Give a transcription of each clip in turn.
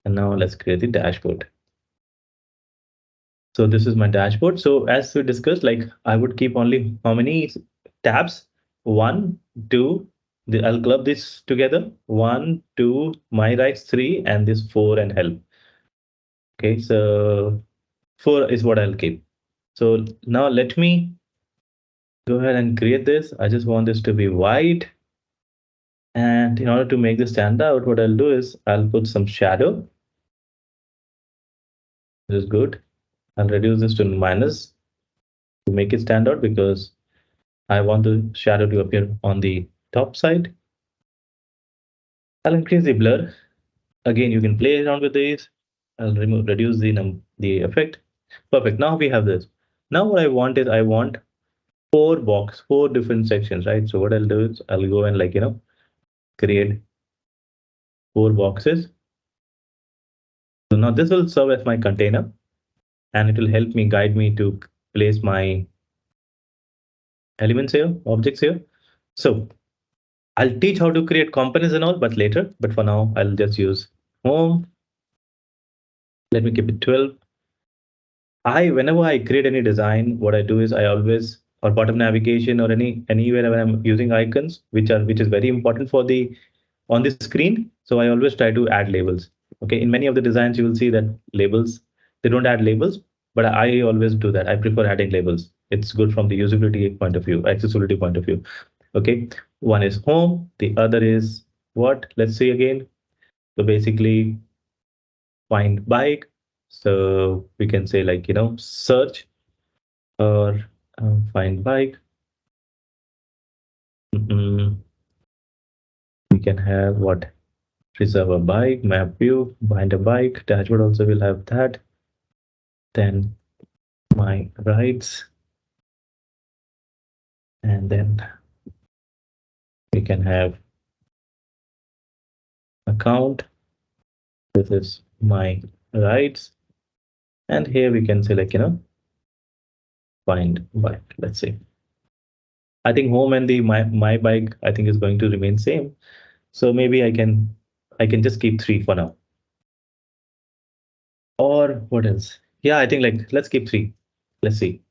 And now let's create the dashboard. So this is my dashboard. So as we discussed, like I would keep only how many tabs? One, two. I'll club this together. One, two, my rights, three, and this four and help. Okay, so four is what I'll keep. So now let me go ahead and create this. I just want this to be white. And in order to make this stand out, what I'll do is I'll put some shadow. This is good. I'll reduce this to minus to make it stand out because I want the shadow to appear on the top side. I'll increase the blur. Again, you can play around with these. I'll reduce the effect. Perfect. Now we have this. Now what I want is I want four different sections, right? So what I'll do is I'll go and create four boxes. So now this will serve as my container and it will help me guide me to place my elements here, objects here. So I'll teach how to create components and all, but later. But for now, I'll just use home. Let me keep it 12. Whenever I create any design, what I do is I always, or bottom navigation or anywhere when I'm using icons, which is very important for the on the screen. So I always try to add labels. Okay, in many of the designs, you will see that labels, they don't add labels, but I always do that. I prefer adding labels. It's good from the usability point of view, accessibility point of view. Okay, one is home, the other is what? Let's see again. So basically, find bike. So we can say search or find bike. We can have what? Reserve a bike, map view, find a bike. Dashboard also will have that. Then my rides. And then we can have account. This is my rides. And here we can say find bike. Let's see. I think home and the my bike I think is going to remain same. So maybe I can just keep three for now. Or what else? Yeah, I think let's keep three. Let's see.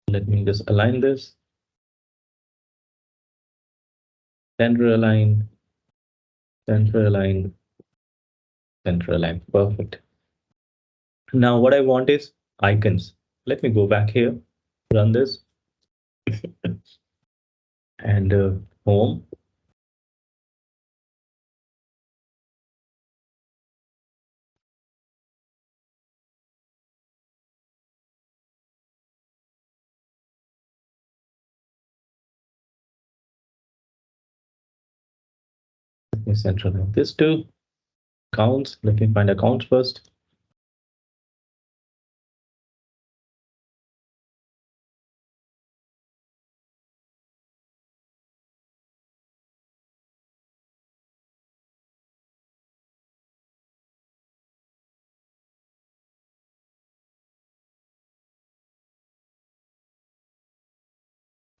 Let me just align this. Center align, center align, center align. Perfect. Now what I want is icons. Let me go back here, run this, and home. Let me center align this too. Accounts. Let me find accounts first.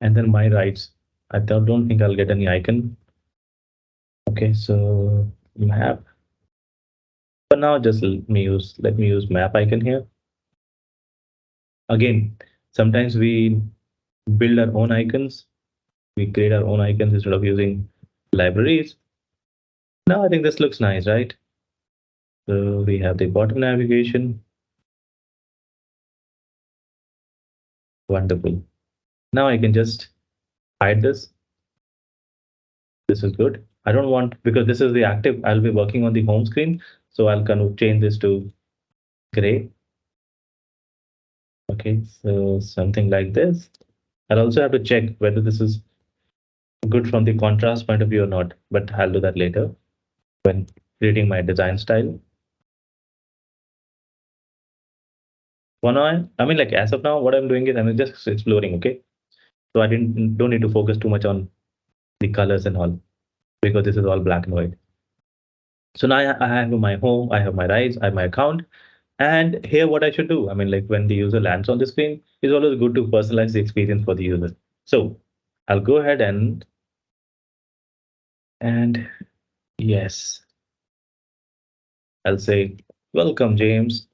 And then my rights. I don't think I'll get any icon. Okay, so map. For now, just let me use map icon here. Again, sometimes we build our own icons. We create our own icons instead of using libraries. Now I think this looks nice, right? So we have the bottom navigation. Wonderful. Now I can just hide this. This is good. I don't want, because this is the active, I'll be working on the home screen. So I'll kind of change this to gray. Okay, so something like this. I'll also have to check whether this is good from the contrast point of view or not, but I'll do that later when creating my design style. For now, I mean, like as of now, what I'm doing is I'm just exploring, okay? So I don't need to focus too much on the colors and all because this is all black and white. So now I have my home, I have my rights, I have my account, And here, what I should do, I mean, like when the user lands on the screen, it's always good to personalize the experience for the user. So I'll go ahead and yes, I'll say, welcome, James.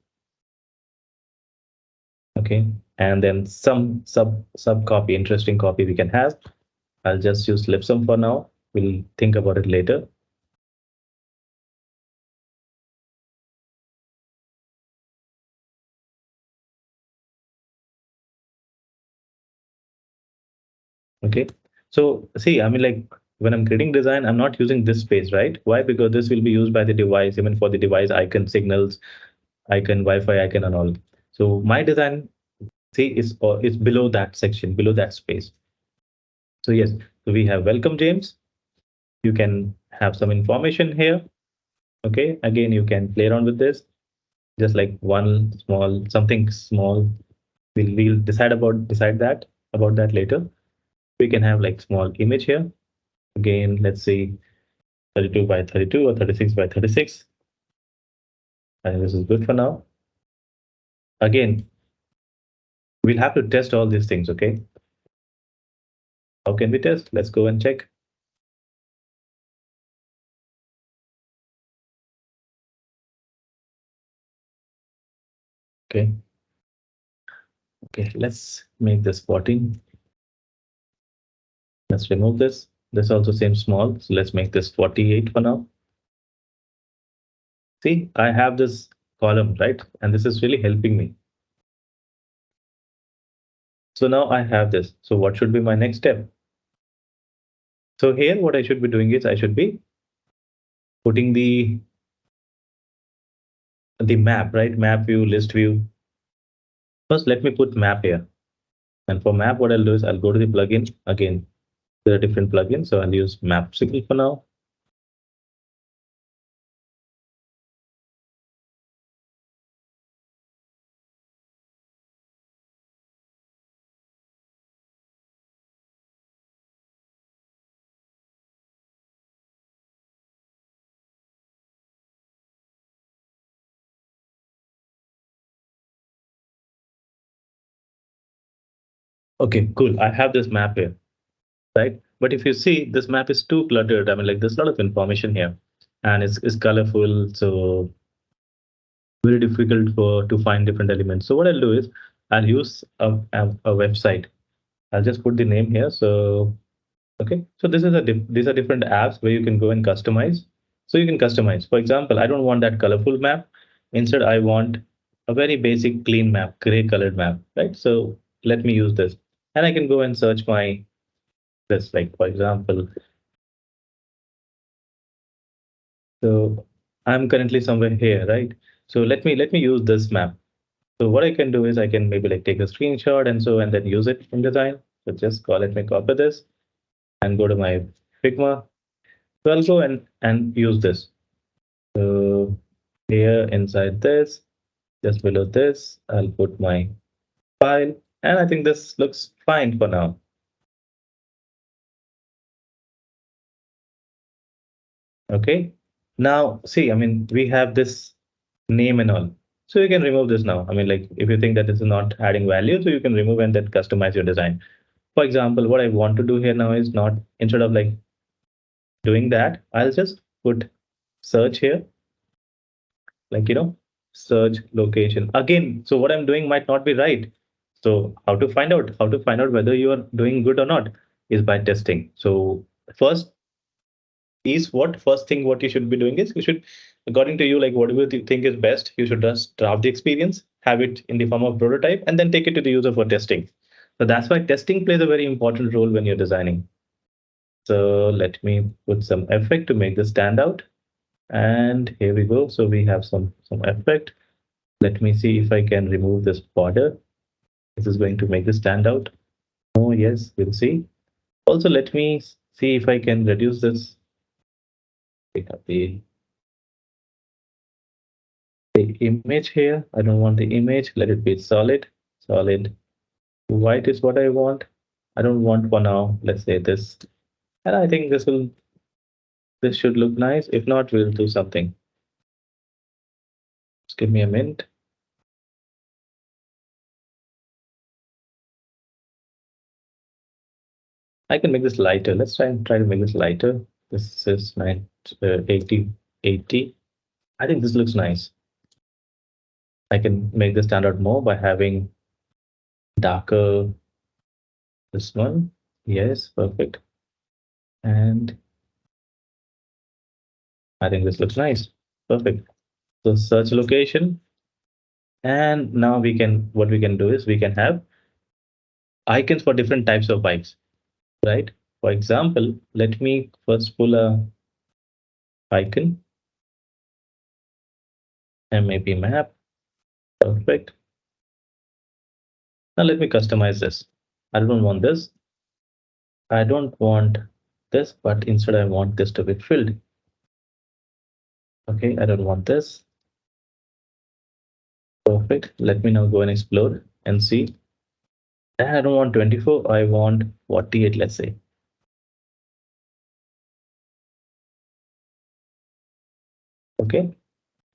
Okay. And then some sub copy, interesting copy we can have. I'll just use Lipsum for now. We'll think about it later. Okay. So see, I mean, like when I'm creating design, I'm not using this space, right? Why? Because this will be used by the device, even for the device icon signals, icon, Wi-Fi icon, and all. So my design, see, is below that section, below that space. So yes, so we have welcome, James. You can have some information here. Okay. Again, you can play around with this. Just like one small, something small. We'll decide that about that later. We can have like small image here. Again, let's see 32 by 32 or 36 by 36. I think this is good for now. Again, we'll have to test all these things, okay? How can we test? Let's go and check. Okay. Okay, let's make this 14. Let's remove this. This also seems small, so let's make this 48 for now. See, I have this column, right? And this is really helping me. So now I have this. So what should be my next step? So here, what I should be doing is I should be putting the map, right? Map view, list view. First, let me put map here. And for map, what I'll do is I'll go to the plugin. Again, there are different plugins. So I'll use map signal for now. Okay, cool. I have this map here, right? But if you see, this map is too cluttered. I mean, like there's a lot of information here and it's colorful. So very difficult to find different elements. So what I'll do is I'll use a website. I'll just put the name here. So okay, so this is these are different apps where you can go and customize. So you can customize. For example, I don't want that colorful map. Instead, I want a very basic clean map, gray colored map, right? So let me use this, and I can go and search my this. Like for example, so I'm currently somewhere here, right? So let me use this map. So what I can do is I can maybe like take a screenshot and so and then use it in design. So just let me copy this and go to my Figma. So I'll go and use this. So here inside this, just below this, I'll put my file. And I think this looks fine for now. Okay. Now, see, I mean, we have this name and all. So you can remove this now. I mean, like if you think that this is not adding value, so you can remove and then customize your design. For example, what I want to do here now is not instead of like doing that, I'll just put search here, like, search location again. So what I'm doing might not be right. So how to find out whether you are doing good or not is by testing. So first is what first thing what you should be doing is you should, according to you, like whatever you think is best, you should just draft the experience, have it in the form of prototype, and then take it to the user for testing. So that's why testing plays a very important role when you're designing. So let me put some effect to make this stand out. And here we go. So we have some effect. Let me see if I can remove this border. This is going to make this stand out. Oh, yes, we'll see. Also, let me see if I can reduce this. We have the image here. I don't want the image. Let it be solid. Solid white is what I want. I don't want for now. Let's say this. And I think this should look nice. If not, we'll do something. Just give me a minute. I can make this lighter. Let's try to make this lighter. This is 80, 80. I think this looks nice. I can make this stand out more by having darker this one. Yes, perfect. And I think this looks nice. Perfect. So search location. And now what we can do is we can have icons for different types of bikes, right? For example, let me first pull a icon and maybe map. Perfect. Now let me customize this. I don't want this. I don't want this, but instead I want this to be filled. Okay, I don't want this. Perfect. Let me now go and explore and see. And I don't want 24, I want 48, let's say. Okay,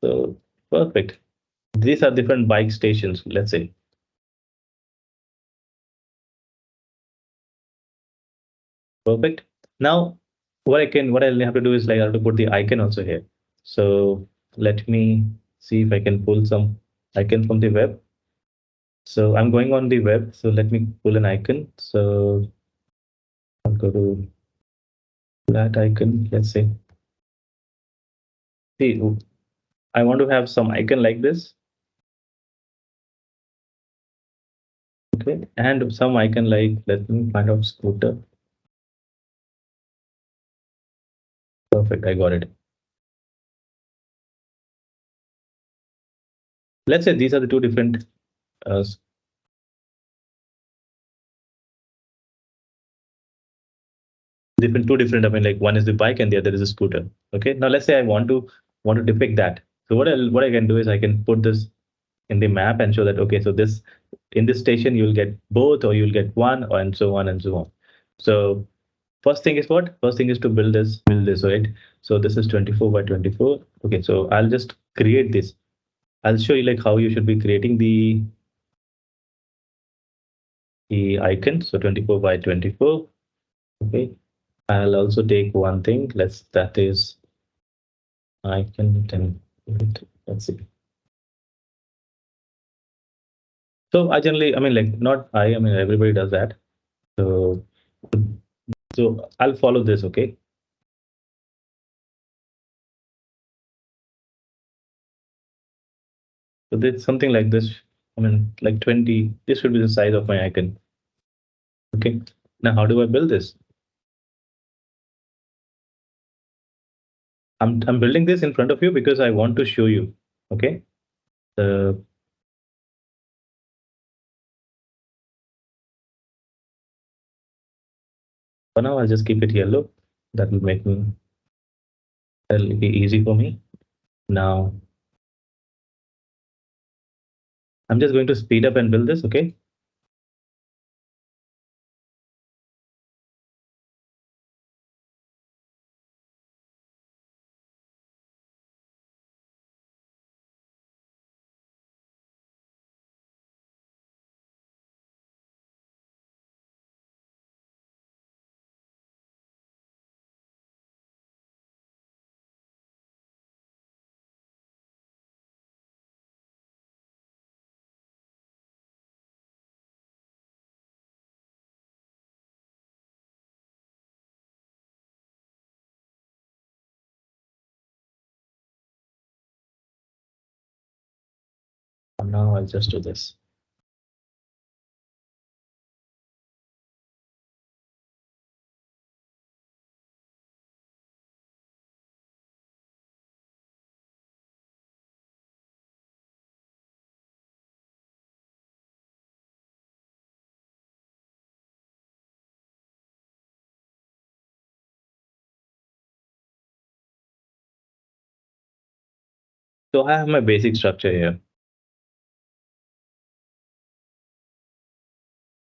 so perfect. These are different bike stations, let's say. Perfect. Now, what I'll have to do is like I have to put the icon also here. So let me see if I can pull some icon from the web. So I'm going on the web. So let me pull an icon. So I'll go to that icon. Let's say, see, I want to have some icon like this. Okay, and some icon like, let me find out scooter. Perfect, I got it. Let's say these are the two uh, two different. I mean, like one is the bike and the other is a scooter. Okay, now let's say I want to depict that. So what I can do is I can put this in the map and show that okay, so this in this station you'll get both or you'll get one or and so on and so on. So first thing is what? First thing is to build this, right? So this is 24 by 24. Okay, so I'll just create this. I'll show you like how you should be creating the icon. So 24 by 24. Okay. I'll also take one thing. That is icon template. Let's see. So I generally, I mean, like not I mean everybody does that. So I'll follow this, okay? So there's something like this. I mean, like 20. This should be the size of my icon. Okay. Now, how do I build this? I'm building this in front of you because I want to show you. Okay. Uh, for now, I'll just keep it yellow. That will make me that'll be easy for me. Now, I'm just going to speed up and build this. Okay. And now I'll just do this. So I have my basic structure here.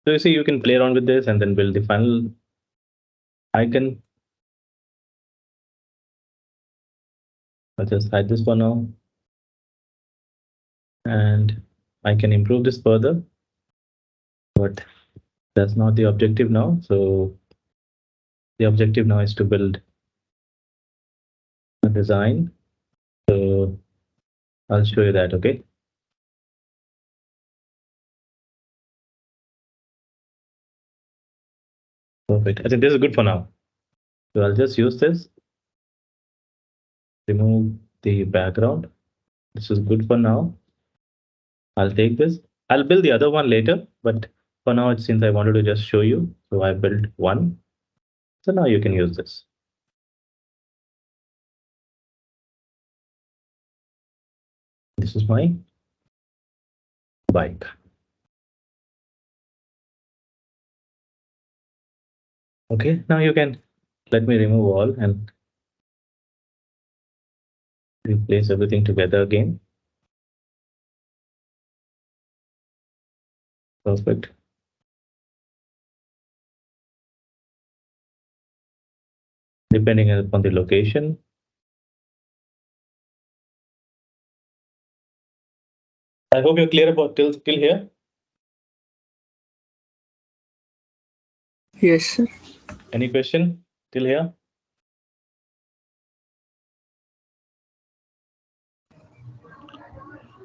So you see, you can play around with this and then build the final icon. I'll just hide this for now. And I can improve this further, but that's not the objective now. So The objective now is to build a design. So I'll show you that, okay? Perfect. I think this is good for now. So I'll just use this, remove the background. This is good for now. I'll take this. I'll build the other one later, but for now, since I wanted to just show you, so I built one. So now you can use this. This is my bike. Okay, now you can let me remove all and replace everything together again. Perfect. Depending upon the location. I hope you're clear about till here. Yes, sir. Any question till here?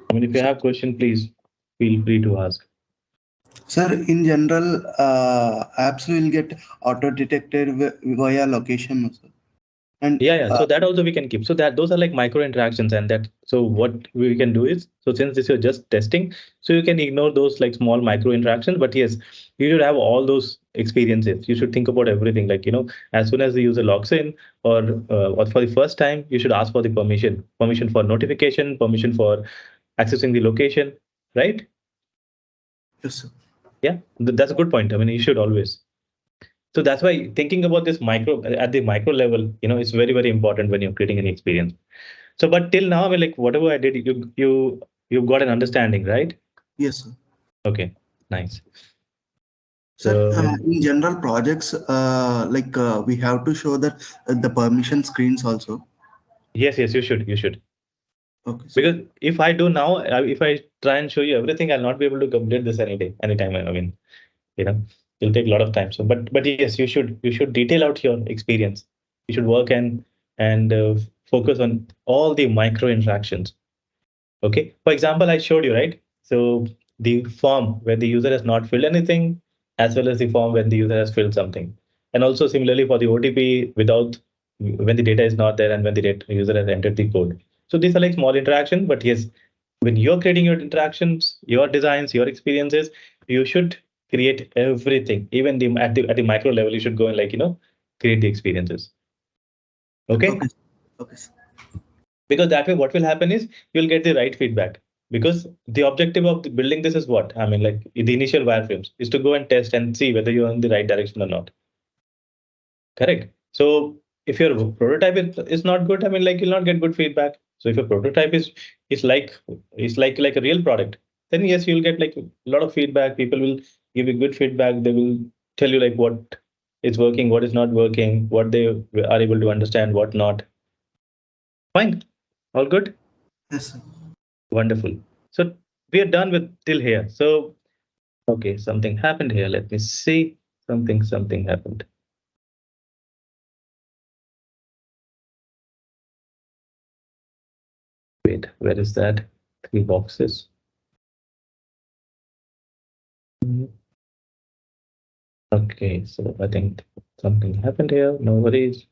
I mean, if you have question, please feel free to ask. Sir, in general, apps will get auto detected via location also. And Yeah. So that also we can keep. So that those are like micro interactions, and that so what we can do is so since this is just testing, so you can ignore those like small micro interactions. But yes, you should have all those experiences. You should think about everything. Like as soon as the user logs in or for the first time, you should ask for the permission for notification, permission for accessing the location, right? yes, sir. Yeah, that's a good point. I mean, you should always. So that's why thinking about this micro at the micro level, it's very, very important when you're creating an experience. So, but till now, I mean, like whatever I did, you've got an understanding, right? Yes, sir. Okay, nice. Sir, So in general projects, we have to show that the permission screens also. yes, you should. Okay, sir. Because if I do now, if I try and show you everything, I'll not be able to complete this any day, anytime. I mean, you know, it'll take a lot of time. So, but yes, you should detail out your experience. You should work and focus on all the micro interactions. Okay. For example, I showed you, right? So the form where the user has not filled anything, as well as the form when the user has filled something. And also similarly for the OTP without when the data is not there and when the user has entered the code. So these are like small interaction, but yes, when you're creating your interactions, your designs, your experiences, you should create everything. Even at the micro level, you should go and create the experiences. Okay. Okay, okay, sir. Because that way what will happen is you'll get the right feedback, because the objective of building this is what I mean, like the initial wireframes is to go and test and see whether you're in the right direction or not. Correct. So if your prototype is not good, I mean, like you'll not get good feedback. So if your prototype is like a real product, then yes, you'll get like a lot of feedback. People will give you good feedback. They will tell you like what is working, what is not working, what they are able to understand, what not. Fine, all good. Yes, sir. Wonderful. So we are done with till here. So okay, something happened here. Let me see. Something happened. Wait, where is that? Three boxes. Mhm. Okay, so I think something happened here. No worries.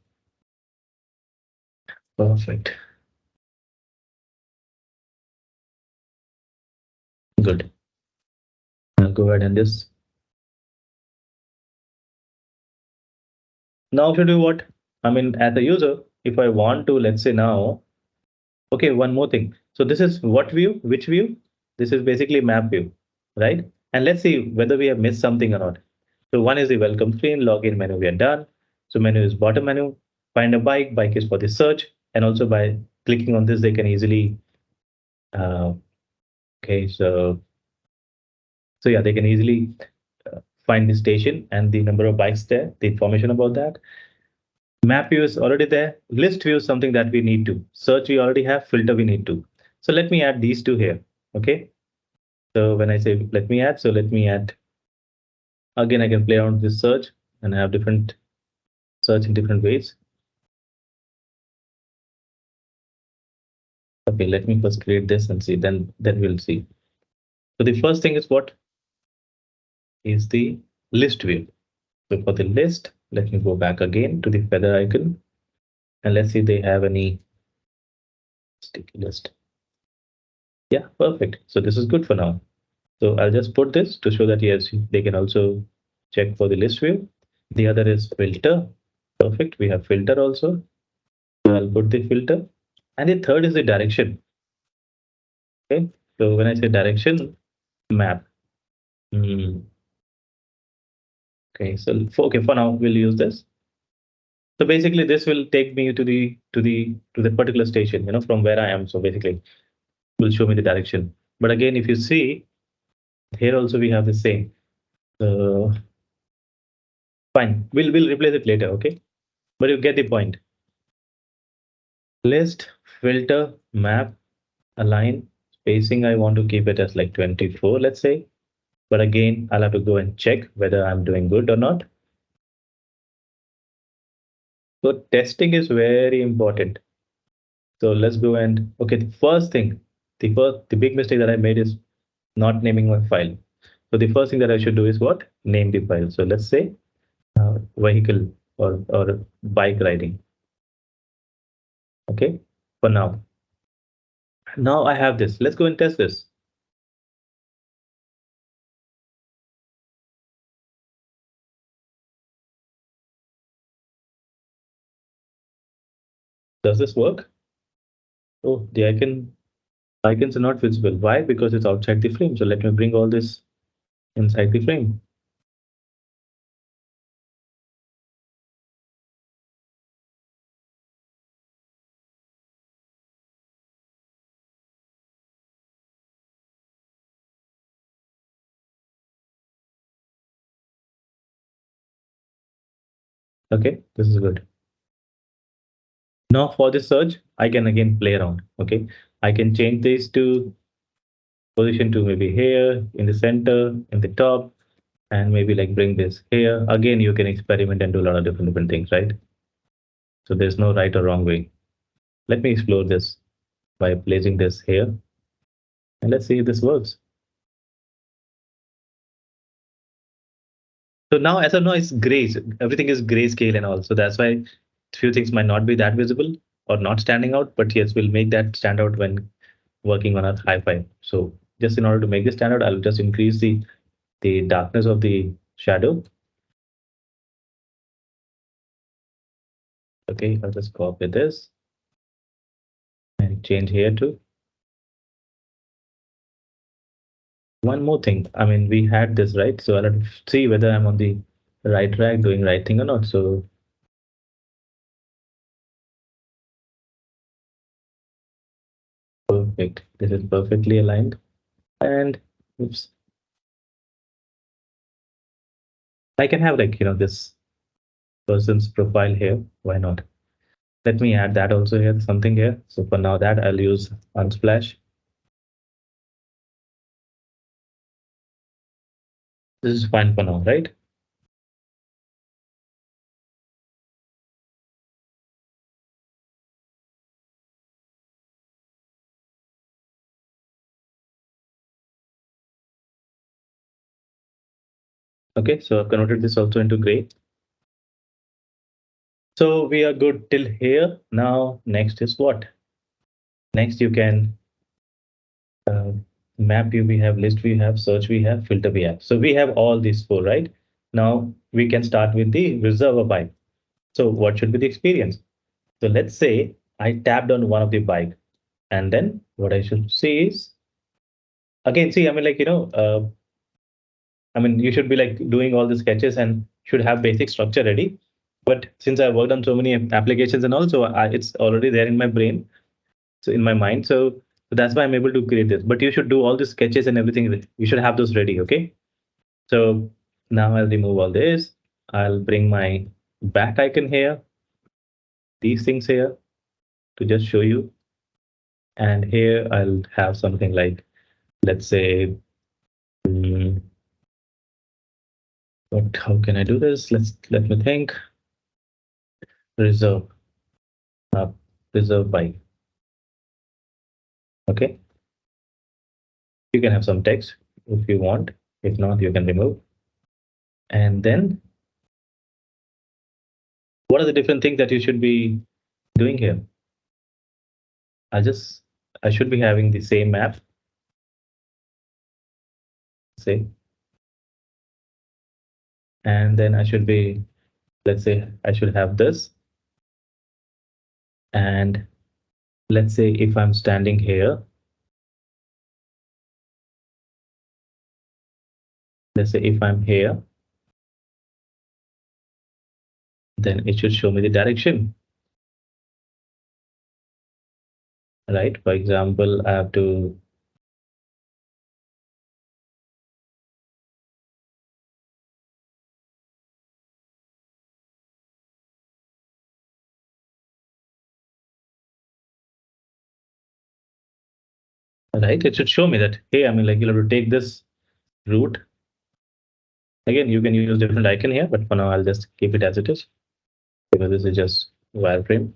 Perfect. Good. I'll go ahead and just now to do what? I mean, as a user, if I want to, let's say now, okay, one more thing. So this is what view? Which view? This is basically map view, right? And let's see whether we have missed something or not. So one is the welcome screen, login menu, we are done. So menu is bottom menu, find a bike, bike is for the search. And also by clicking on this, they can easily, uh, okay, so yeah, they can easily find the station and the number of bikes there, the information about that. Map view is already there. List view is something that we need to. Search we already have, filter we need to. So let me add these two here, okay? So when I say let me add, so let me add, again, I can play around with this search and I have different search in different ways. Okay, let me first create this and see, then we'll see. So the first thing is what is the list view. So for the list, let me go back again to the feather icon and let's see if they have any sticky list. Yeah, perfect. So this is good for now. So I'll just put this to show that yes, they can also check for the list view. The other is filter. Perfect. We have filter also. So I'll put the filter. And the third is the direction. Okay. So when I say direction, map. Hmm. Okay. So okay, for now we'll use this. So basically, this will take me to the particular station, from where I am. So basically, will show me the direction. But again, if you see here also we have the same. So fine, we'll replace it later. Okay, but you get the point. List, filter, map, align, spacing. I want to keep it as like 24, let's say. But again, I'll have to go and check whether I'm doing good or not. So testing is very important. So let's go and okay. The first thing, the big mistake that I made is not naming my file. So the first thing that I should do is what? Name the file. So let's say vehicle or bike riding. Okay, for now. Now I have this. Let's go and test this. Does this work? Oh, the icons are not visible. Why? Because it's outside the frame. So let me bring all this inside the frame. Okay, this is good. Now for the search, I can again play around. Okay, I can change this to position to maybe here in the center, in the top, and maybe like bring this here. Again, you can experiment and do a lot of different things, right? So there's no right or wrong way. Let me explore this by placing this here, and let's see if this works. So now, as of now, it's gray. Everything is grayscale and all. So that's why few things might not be that visible or not standing out. But yes, we'll make that stand out when working on our hi-fi. So just in order to make this stand out, I'll just increase the darkness of the shadow. Okay, I'll just copy this and change here too. One more thing. I mean, we had this, right? So I'll have to see whether I'm on the right track, doing right thing or not. So perfect. This is perfectly aligned. And oops, I can have like, this person's profile here. Why not? Let me add that also here, something here. So for now that I'll use Unsplash. This is fine for now, right? Okay, so I've converted this also into gray. So we are good till here. Now, next is what? Next, you can uh, map view, we have list, we have search, we have filter, we have. So we have all these four, right? Now we can start with the reserve a bike. So what should be the experience? So let's say I tapped on one of the bike, and then what I should see is again, see, I mean, like, I mean, you should be like doing all the sketches and should have basic structure ready. But since I worked on so many applications and also it's already there in my brain, so in my mind, so that's why I'm able to create this. But you should do all the sketches and everything. You should have those ready, okay? So now I'll remove all this. I'll bring my back icon here, these things here to just show you. And here I'll have something like, let's say, mm, how can I do this? Let me think. reserve, uh, reserve by. Okay. You can have some text if you want. If not, you can remove. And then what are the different things that you should be doing here? I should be having the same map, say, and then I should be, let's say, I should have this. And let's say if I'm standing here, let's say if I'm here, then it should show me the direction, right? For example, I have to, right? It should show me that, hey, I mean, like, you'll have to take this route. Again, you can use different icon here, but for now, I'll just keep it as it is because this is just wireframe.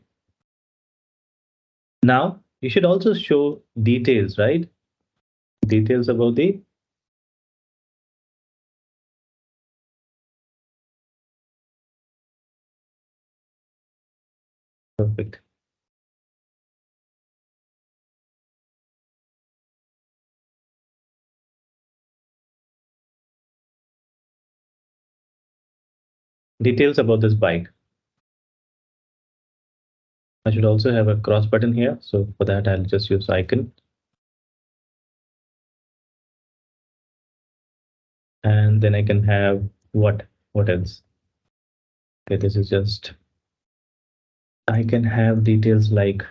Now, you should also show details, right? Details about the perfect. Details about this bike. I should also have a cross button here. So for that, I'll just use icon. And then I can have what else? Okay, this is just, I can have details like,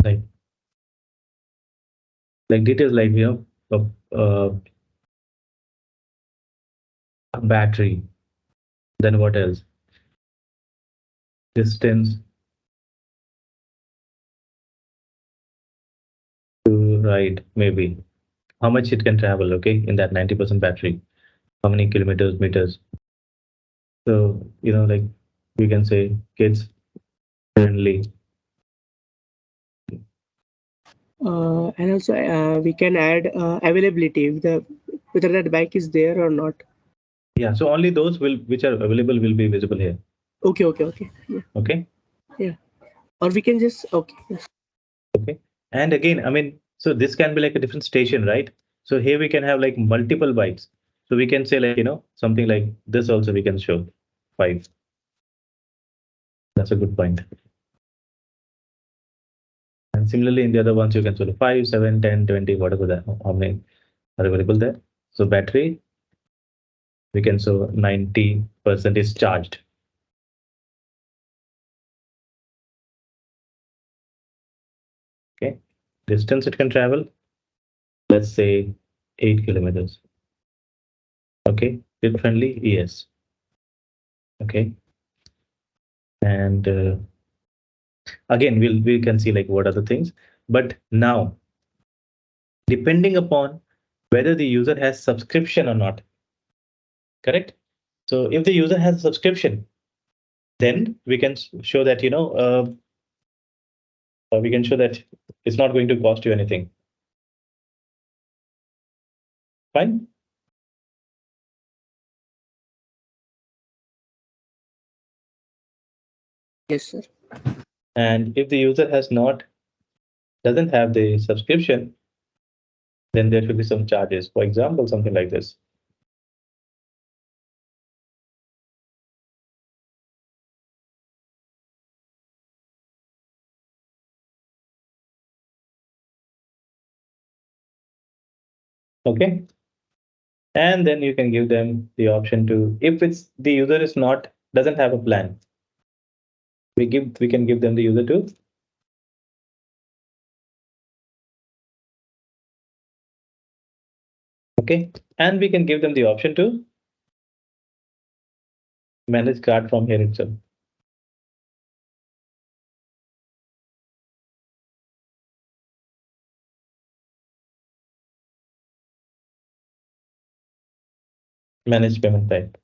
like details like, a battery. Then what else? Distance to ride, maybe. How much it can travel, okay, in that 90% battery. How many kilometers, meters. So, like we can say kids friendly. And also we can add availability if the whether that bike is there or not. Yeah, so only those will which are available will be visible here. Okay, okay, okay. Yeah, Okay. yeah. Or we can just okay. Yes. Okay. And again, I mean, so this can be like a different station, right? So here we can have like multiple bytes. So we can say like, something like this also we can show 5. That's a good point. And similarly, in the other ones, you can show 5, 7, 10, 20, whatever that, how many are available there. So battery, we can show 90% is charged. Okay. Distance it can travel, let's say 8 kilometers. Okay. Kid friendly, yes. Okay. And again, we can see like what are the things. But now, depending upon whether the user has subscription or not, correct? So if the user has a subscription, then we can show that, we can show that it's not going to cost you anything. Fine. Yes, sir. And if the user doesn't have the subscription, then there should be some charges. For example, something like this. Okay. And then you can give them the option to, if it's the user is not doesn't have a plan, we can give them the user to, okay, and we can give them the option to manage card from here itself. Manage payment type.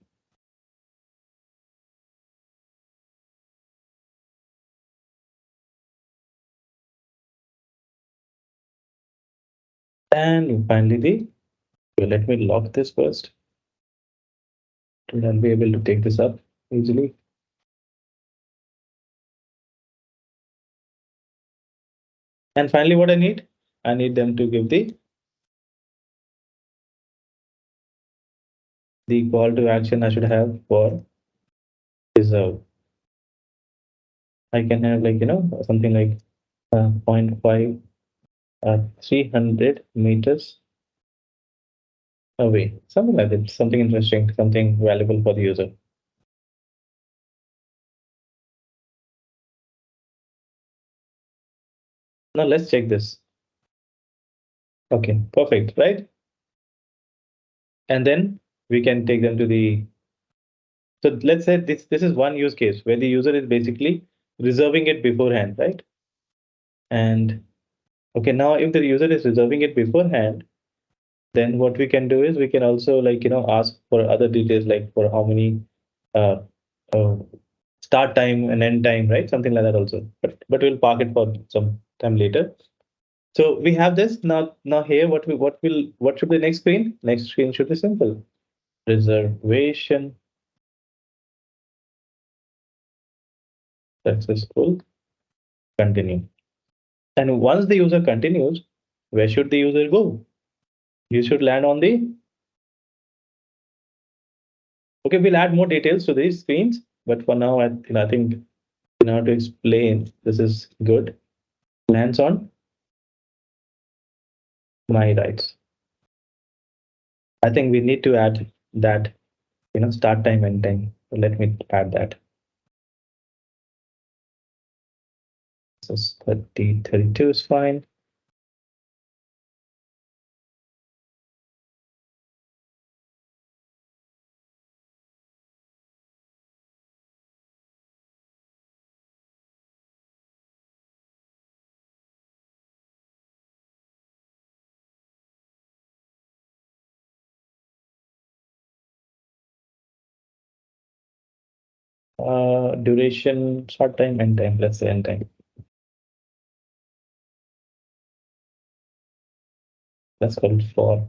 And finally, let me lock this first. And I'll be able to take this up easily. And finally, what I need them to give the call to action I should have for reserve. I can have like, something like 0.5, 300 meters away, something like that, something interesting, something valuable for the user. Now let's check this. Okay, perfect, right? And then we can take them to the, so let's say this is one use case where the user is basically reserving it beforehand, right? And okay, now if the user is reserving it beforehand, then what we can do is we can also like, ask for other details like for how many uh, uh, start time and end time, right? Something like that also. But we'll park it for some time later. So we have this now. Now here, what should be the next screen? Next screen should be simple. Reservation successful. Continue. And once the user continues, where should the user go? You should land on the. Okay, we'll add more details to these screens, but for now, I think in order to explain, this is good. Lands on my rights. I think we need to add that, start time, end time. So let me add that. So 30, 32 is fine. Duration, start time, end time. Let's say end time. That's called for.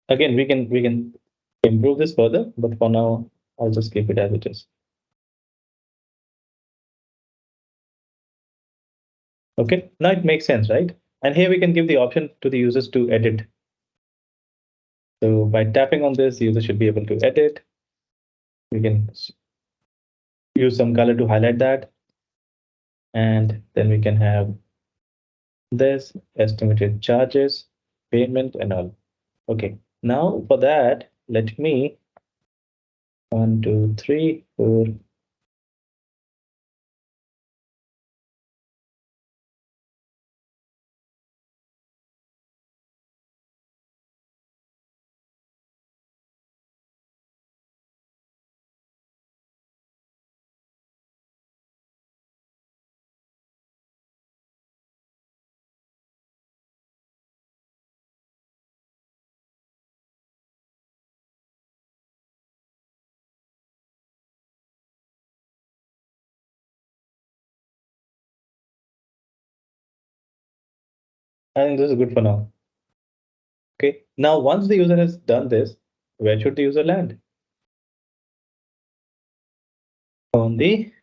Again, we can improve this further, but for now, I'll just keep it as it is. Okay, now it makes sense, right? And here we can give the option to the users to edit. So by tapping on this, the user should be able to edit. We can use some color to highlight that. And then we can have this estimated charges, payment, and all. Okay, now for that, let me 1, 2, 3, 4. I think this is good for now. Okay, now once the user has done this, where should the user land? On the,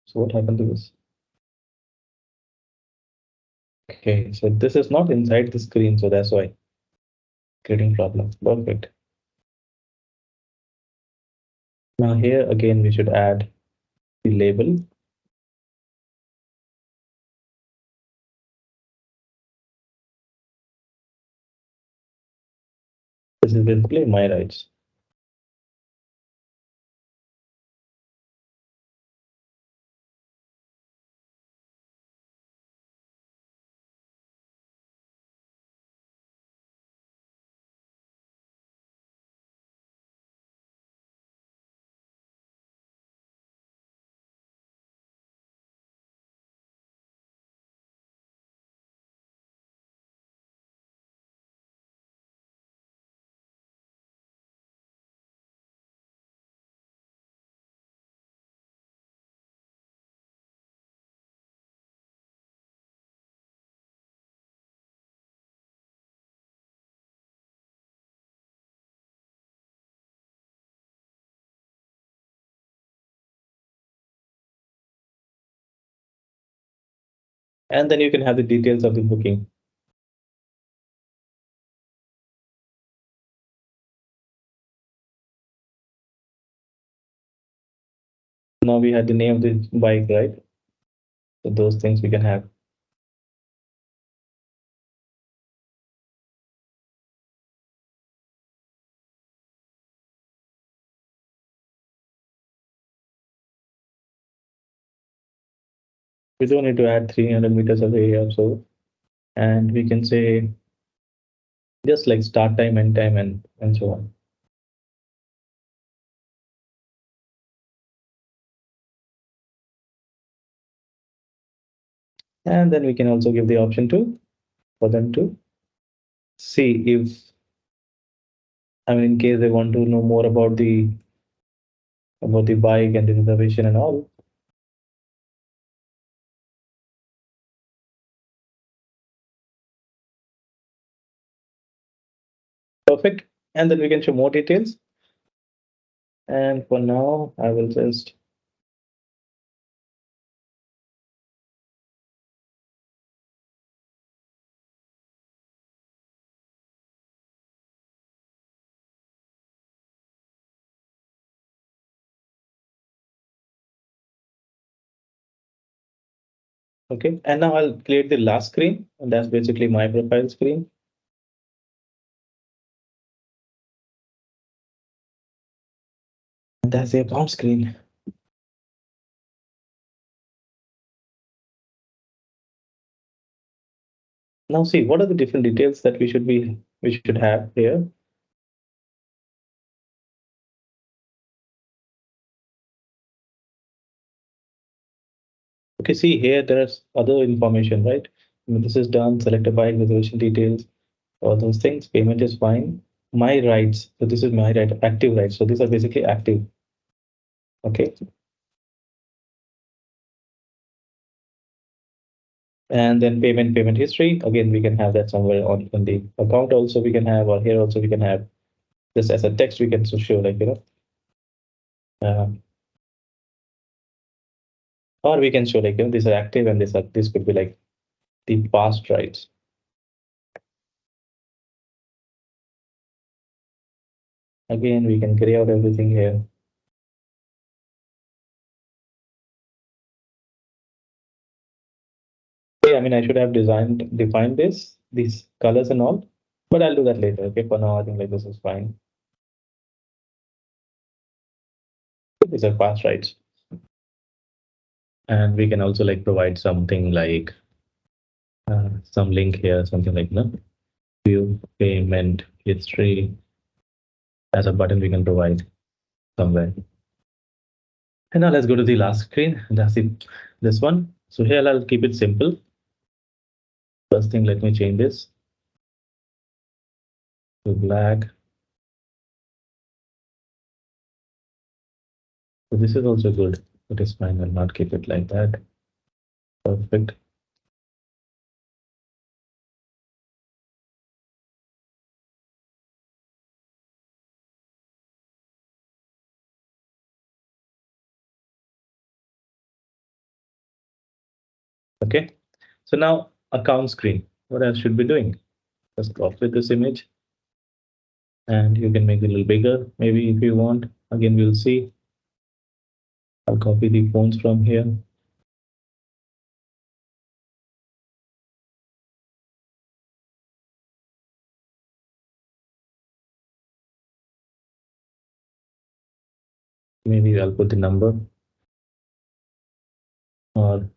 so what happened to this? Okay, so this is not inside the screen, so that's why creating problem. Perfect. Now here again, we should add the label. This is basically my rights. And then you can have the details of the booking. Now we had the name of the bike, right? So those things we can have. We don't need to add 300 meters of area or so. And we can say just like start time, end time, and so on. And then we can also give the option to for them to see if, I mean, in case they want to know more about the bike and the reservation and all. Perfect. And then we can show more details. And for now, I will just okay. And now I'll create the last screen, and that's basically my profile screen. And that's the account screen. Now see, what are the different details that we should have here? Okay, see here, there's other information, right? I mean, this is done, select a bike, reservation details, all those things. Payment is fine. My rights, so this is my right, active rights. So these are basically active. Okay. And then payment history. Again, we can have that somewhere on in the account also we can have, or here also we can have this as a text we can show like, or we can show like, these are active and this could be like the past rights. Again, we can gray out everything here. Okay, I mean, I should have defined these colors and all, but I'll do that later. Okay, for now, I think like this is fine. These are past rights. And we can also like provide something like some link here, something like view payment history as a button we can provide somewhere. And now let's go to the last screen. That's it. This one. So here I'll keep it simple. First thing, let me change this to black. So this is also good. It is fine. I'll not keep it like that. Perfect. Okay. So now account screen. What else should be doing? Just copy this image and you can make it a little bigger. Maybe if you want, again, we'll see. I'll copy the phones from here. Maybe I'll put the number or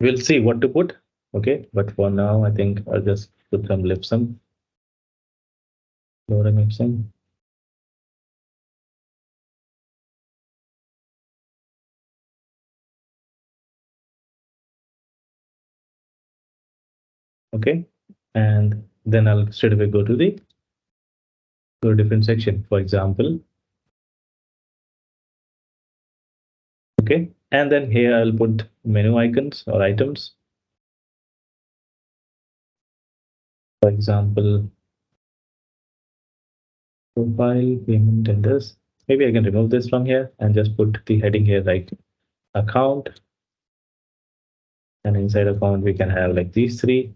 we'll see what to put. Okay. But for now, I think I'll just put some lipsum. Lorem ipsum. Okay. And then I'll straight away go to a different section. For example, okay. And then here I'll put menu icons or items. For example, profile, payment, and this. Maybe I can remove this from here and just put the heading here like account. And inside account, we can have like these three.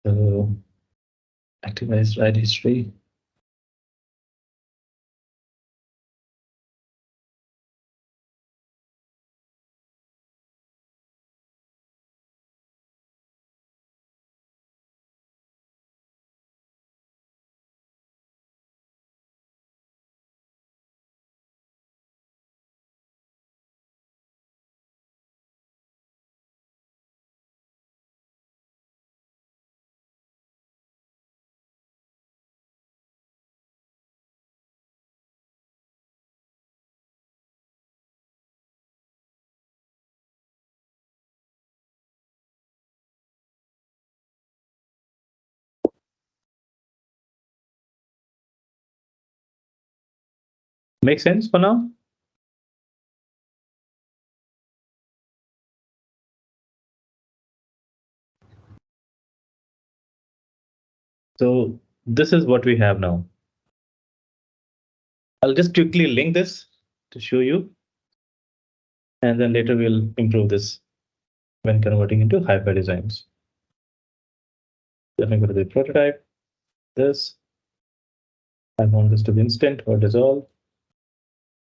So activized write history. Make sense for now? So this is what we have now. I'll just quickly link this to show you. And then later we'll improve this when converting into hyper designs. Let me go to the prototype. This, I want this to be instant or dissolve.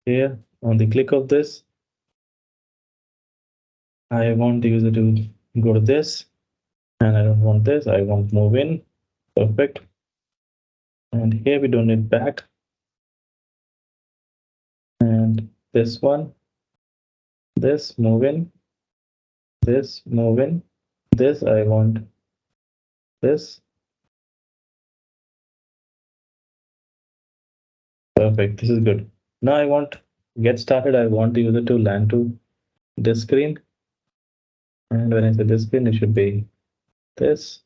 Here, on the click of this, I want the user to go to this, and I don't want this. I want move in. Perfect. And here we don't need back. And this one, this move in, this move in, this I want this. Perfect. This is good. Now I want get started. I want the user to land to this screen. And when I say this screen, it should be this.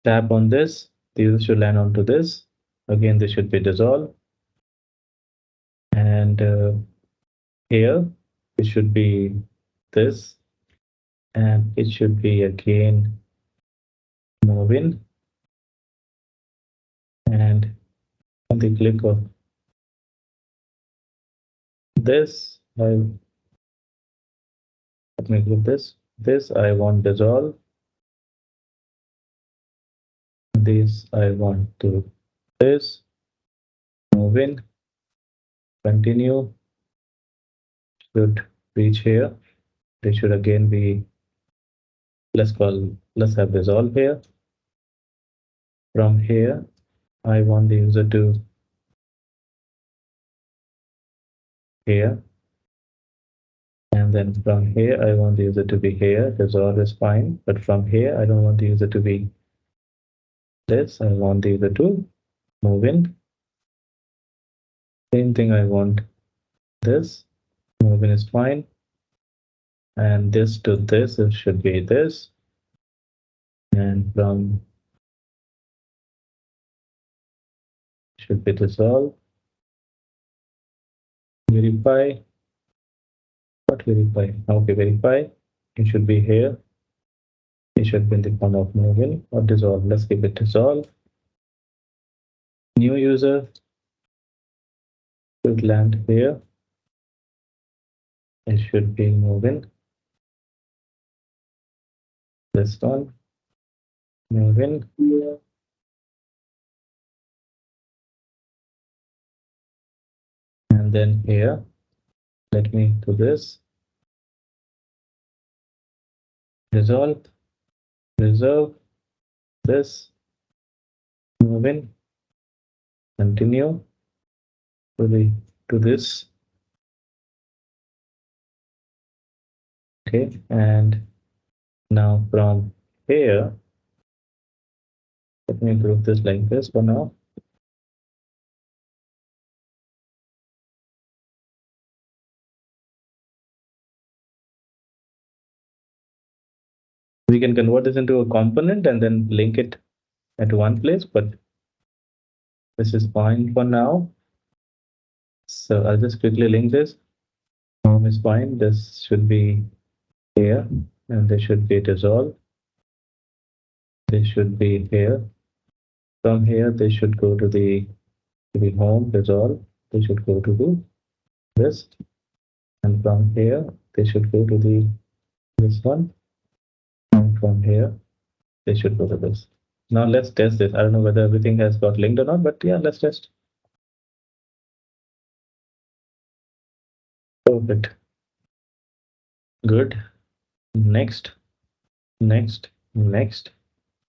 Tap on this. The user should land onto this. Again, this should be dissolve. And here it should be this. And it should be again move in. And on the click of this, let me group this. This I want dissolve. This I want to this move in, continue, should reach here. They should again be let's have dissolve here. From here, I want the user to here. And then from here, I want the user to be here. Dissolve is fine. But from here, I don't want the user to be this. I want the user to move in. Same thing, I want this. Move in is fine. And this to this, it should be this. And from should be dissolve. Verify. What verify? Okay, verify. It should be here. It should be in the form of move in or dissolve. Let's keep it dissolve. New user should land here. It should be move in. This one. Move in. And then here, let me do this. Resolve, reserve, this, move in, continue to this. Okay, and now from here, let me group this like this for now. We can convert this into a component and then link it at one place, but this is fine for now. So I'll just quickly link this. home is fine. This should be here, and this should be resolved. This should be here. From here, they should go to the home resolve. They should go to the list, and from here, they should go to the this one. And from here, they should go to this. Now let's test this. I don't know whether everything has got linked or not, but yeah, let's test. Perfect. Good. Next, next, next.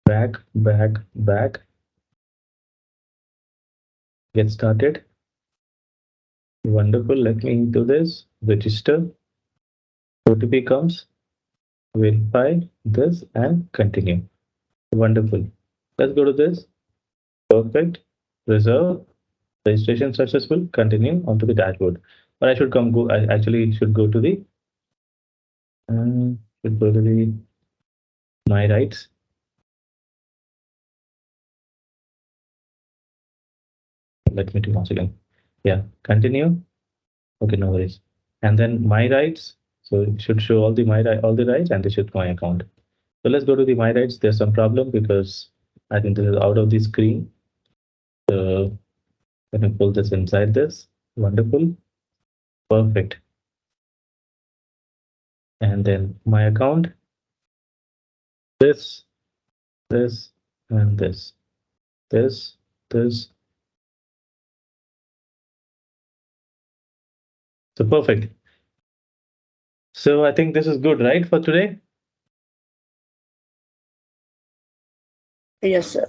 Back, back, back. Get started. Wonderful. Let me do this. Register. OTP comes. Verify this and continue. Wonderful. Let's go to this. Perfect. Reserve. Registration successful. Continue onto the dashboard. But I should go. I actually should go to the should go to the my rights. Let me do once again. Yeah. Continue. Okay, no worries. And then my rights. So it should show all the all the rights, and this should my account. So let's go to the my rights. There's some problem because I think this is out of the screen. So let me pull this inside this. Wonderful. Perfect. And then my account, this, this, and this, this, this. So perfect. So I think this is good, right, for today? Yes, sir.